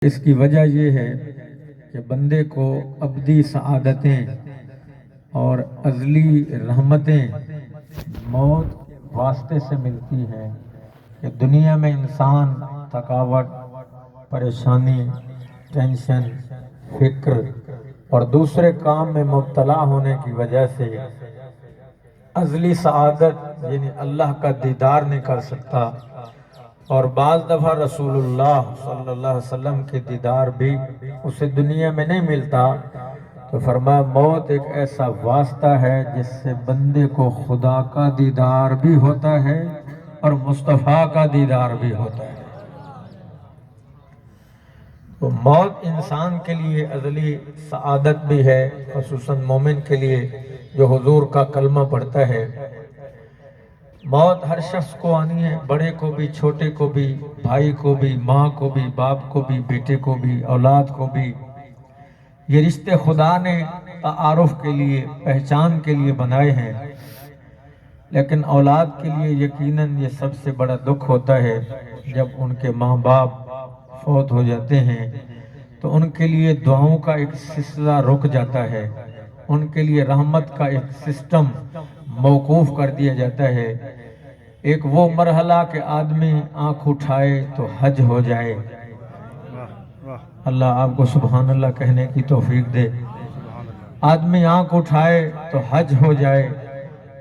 اس کی وجہ یہ ہے کہ بندے کو ابدی سعادتیں اور ازلی رحمتیں موت کے واسطے سے ملتی ہیں کہ دنیا میں انسان تھکاوٹ، پریشانی، ٹینشن، فکر اور دوسرے کام میں مبتلا ہونے کی وجہ سے ازلی سعادت یعنی اللہ کا دیدار نہیں کر سکتا، اور بعض دفعہ رسول اللہ صلی اللہ علیہ وسلم کے دیدار بھی اسے دنیا میں نہیں ملتا۔ تو فرمایا موت ایک ایسا واسطہ ہے جس سے بندے کو خدا کا دیدار بھی ہوتا ہے اور مصطفیٰ کا دیدار بھی ہوتا ہے۔ تو موت انسان کے لیے ازلی سعادت بھی ہے، خصوصاً مومن کے لیے جو حضور کا کلمہ پڑھتا ہے۔ موت ہر شخص کو آنی ہے، بڑے کو بھی، چھوٹے کو بھی، بھائی کو بھی، ماں کو بھی، باپ کو بھی، بیٹے کو بھی، اولاد کو بھی۔ یہ رشتے خدا نے تعارف کے لیے، پہچان کے لیے بنائے ہیں، لیکن اولاد کے لیے یقیناً یہ سب سے بڑا دکھ ہوتا ہے جب ان کے ماں باپ فوت ہو جاتے ہیں تو ان کے لیے دعاؤں کا ایک سلسلہ رک جاتا ہے، ان کے لیے رحمت کا ایک سسٹم موقوف کر دیا جاتا ہے۔ ایک وہ مرحلہ کہ آدمی آنکھ اٹھائے تو حج ہو جائے۔ اللہ آپ کو سبحان اللہ کہنے کی توفیق دے۔ آدمی آنکھ اٹھائے تو حج ہو جائے،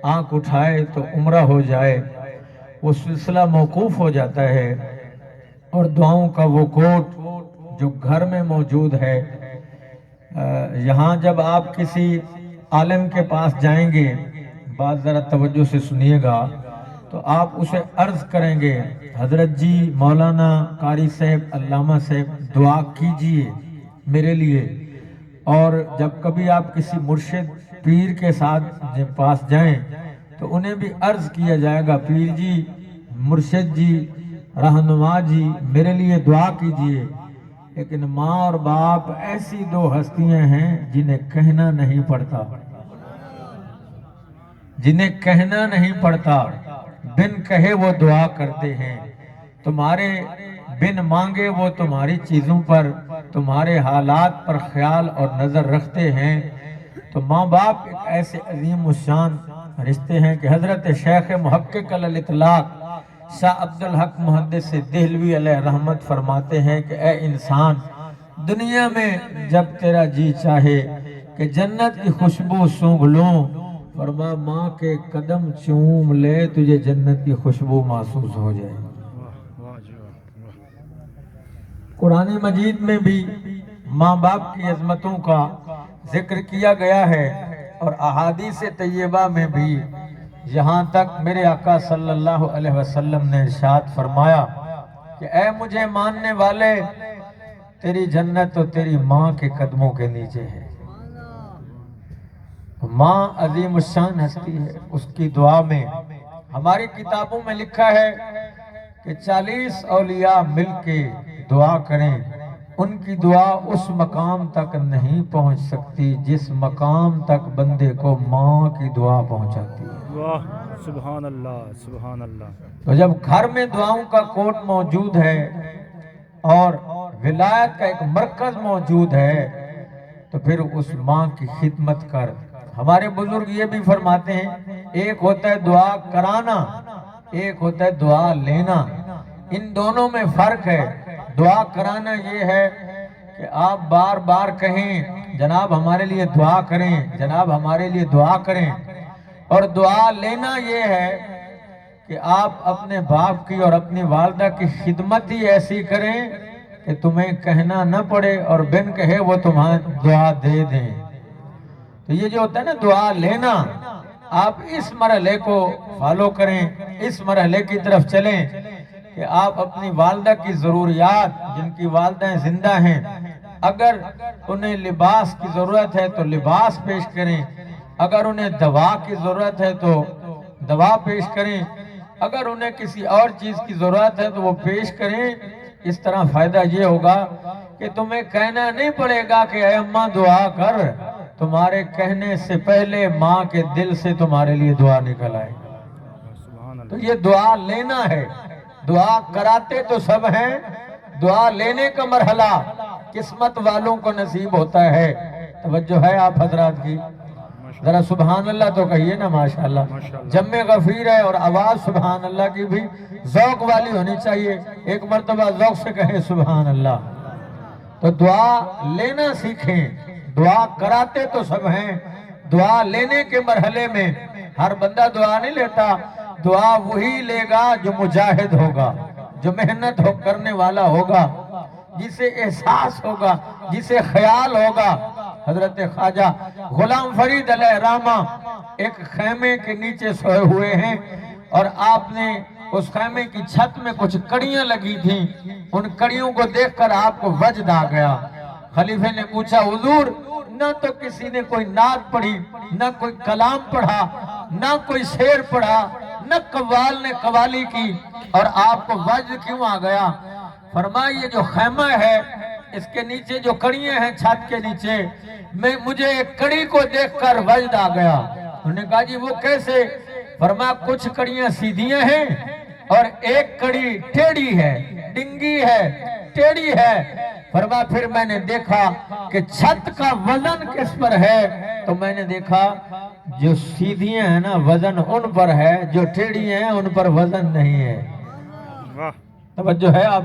آنکھ اٹھائے تو عمرہ ہو جائے، وہ سلسلہ موقوف ہو جاتا ہے، اور دعاؤں کا وہ کوٹ جو گھر میں موجود ہے۔ یہاں جب آپ کسی عالم کے پاس جائیں گے، بات ذرا توجہ سے سنیے گا، تو آپ اسے عرض کریں گے حضرت جی، مولانا، قاری صاحب، علامہ صاحب دعا کیجئے میرے لیے۔ اور جب کبھی آپ کسی مرشد پیر کے ساتھ پاس جائیں تو انہیں بھی عرض کیا جائے گا پیر جی، مرشد جی، رہنما جی میرے لیے دعا کیجئے۔ لیکن ماں اور باپ ایسی دو ہستیاں ہیں جنہیں کہنا نہیں پڑتا، جنہیں کہنا نہیں پڑتا، بن کہے وہ دعا کرتے ہیں۔ تمہارے بن مانگے وہ تمہاری چیزوں پر، تمہارے حالات پر خیال اور نظر رکھتے ہیں۔ تو ماں باپ ایک ایسے عظیم الشان رشتے ہیں کہ حضرت شیخ محقق علی الاطلاق شاہ عبدالحق محدث دہلوی علیہ رحمت فرماتے ہیں کہ اے انسان، دنیا میں جب تیرا جی چاہے کہ جنت کی خوشبو سونگھ لوں، فرما ماں کے قدم چوم لے تجھے جنت کی خوشبو محسوس ہو جائے۔ قرآن مجید میں بھی ماں باپ کی عظمتوں کا ذکر کیا گیا ہے، اور احادیث طیبہ میں بھی، یہاں تک میرے آقا صلی اللہ علیہ وسلم نے ارشاد فرمایا کہ اے مجھے ماننے والے، تیری جنت تو تیری ماں کے قدموں کے نیچے ہے۔ ماں عظیم الشان ہستی ہے، اس کی دعا میں ہماری کتابوں میں لکھا ہے کہ 40 اولیاء مل کے دعا کریں، ان کی دعا اس مقام تک نہیں پہنچ سکتی جس مقام تک بندے کو ماں کی دعا پہنچاتی ہے۔ واہ، سبحان اللہ، سبحان اللہ۔ تو جب گھر میں دعاؤں کا کوٹ موجود ہے اور ولایت کا ایک مرکز موجود ہے تو پھر اس ماں کی خدمت کر۔ ہمارے بزرگ یہ بھی فرماتے ہیں، ایک ہوتا ہے دعا کرانا، ایک ہوتا ہے دعا لینا، ان دونوں میں فرق ہے۔ دعا کرانا یہ ہے کہ آپ بار بار کہیں جناب ہمارے لیے دعا کریں، جناب ہمارے لیے دعا کریں، اور دعا لینا یہ ہے کہ آپ اپنے باپ کی اور اپنی والدہ کی خدمت ہی ایسی کریں کہ تمہیں کہنا نہ پڑے اور بن کہے وہ تمہیں دعا دے دیں۔ تو یہ جو ہوتا ہے نا دعا لینا، آپ اس مرحلے کو فالو کریں، اس مرحلے کی طرف چلیں کہ آپ اپنی والدہ کی ضروریات، جن کی والدہیں زندہ ہیں، اگر انہیں لباس کی ضرورت ہے تو لباس پیش کریں، اگر انہیں دوا کی ضرورت ہے تو دوا پیش کریں، اگر انہیں کسی اور چیز کی ضرورت ہے تو وہ پیش کریں۔ اس طرح فائدہ یہ ہوگا کہ تمہیں کہنا نہیں پڑے گا کہ اے اماں دعا کر، تمہارے کہنے سے پہلے ماں کے دل سے تمہارے لیے دعا نکل آئے گا۔ تو یہ دعا لینا ہے، دعا کراتے تو سب ہیں، دعا لینے کا مرحلہ قسمت والوں کو نصیب ہوتا ہے. توجہ ہے آپ حضرات کی؟ ذرا سبحان اللہ تو کہیے نا. ماشاءاللہ جمع غفیر ہے اور آواز سبحان اللہ کی بھی ذوق والی ہونی چاہیے. ایک مرتبہ ذوق سے کہیں سبحان اللہ. تو دعا لینا سیکھیں. دعا کراتے تو سب ہیں، دعا لینے کے مرحلے میں ہر بندہ دعا نہیں لیتا. دعا وہی لے گا جو مجاہد ہوگا، جو محنت کرنے والا ہوگا، جسے احساس ہوگا، جسے خیال ہوگا. حضرت خواجہ غلام فرید علیہ رحمہ ایک خیمے کے نیچے سوئے ہوئے ہیں اور آپ نے اس خیمے کی چھت میں کچھ کڑیاں لگی تھیں. ان کڑیوں کو دیکھ کر آپ کو وجد آ گیا. خلیفے نے پوچھا حضور نہ تو کسی نے کوئی نعت پڑھی، نہ کوئی کلام پڑھا، نہ کوئی شعر پڑھا، نہ قوال نے قوالی کی، اور آپ کو وجد کیوں آ گیا؟ فرمایا یہ جو خیمہ ہے اس کے نیچے جو کڑیاں ہیں چھت کے نیچے، مجھے ایک کڑی کو دیکھ کر وجد آ گیا. انہوں نے کہا جی وہ کیسے؟ فرمایا کچھ کڑیاں سیدھیاں ہیں اور ایک کڑی ٹیڑھی ہے، ڈنگی ہے، ٹیڑھی ہے. فرمایا پھر میں نے دیکھا کہ چھت کا وزن کس پر ہے، تو میں نے دیکھا جو سیدھیاں ہیں نا وزن ان پر ہے، جو ٹیڑھی ہیں ان پر وزن نہیں ہے. واہ. توجہ ہے آپ